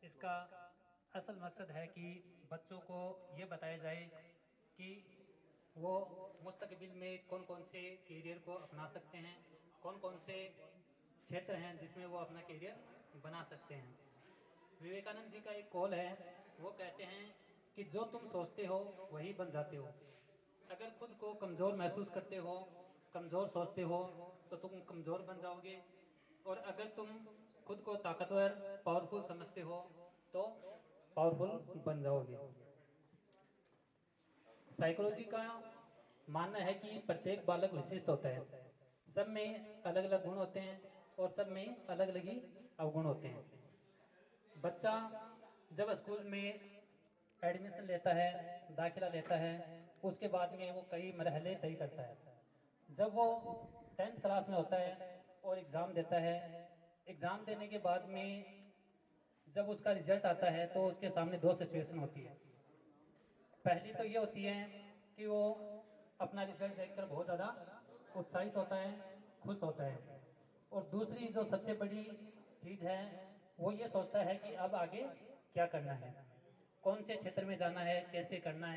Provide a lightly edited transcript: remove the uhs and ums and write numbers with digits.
इसका असल मकसद है कि बच्चों को ये बताया जाए कि वो मुस्तकबिल में कौन कौन से करियर को अपना सकते हैं, कौन कौन से क्षेत्र हैं जिसमें वो अपना करियर बना सकते हैं। विवेकानंद जी का एक कॉल है, वो कहते हैं कि जो तुम सोचते हो वही बन जाते हो। अगर खुद को कमज़ोर महसूस करते हो, कमज़ोर सोचते हो, तो तुम कमज़ोर बन जाओगे, और अगर तुम खुद को ताकतवर, पावरफुल समझते हो तो पावरफुल बन जाओगे। साइकोलॉजी का मानना है कि प्रत्येक बालक विशिष्ट होता है, सब में अलग अलग गुण होते हैं और सब में अलग अलग ही अवगुण होते हैं। बच्चा जब स्कूल में एडमिशन लेता है, दाखिला लेता है, उसके बाद में वो कई मरहले तय करता है। जब वो 10th क्लास में होता है और एग्ज़ाम देता है, एग्ज़ाम देने के बाद में जब उसका रिजल्ट आता है तो उसके सामने दो सिचुएशन होती है। पहली तो ये होती है कि वो अपना रिजल्ट देखकर बहुत ज़्यादा उत्साहित होता है, खुश होता है, और दूसरी जो सबसे बड़ी चीज़ है वो ये सोचता है कि अब आगे क्या करना है, कौन से क्षेत्र में जाना है, कैसे करना है।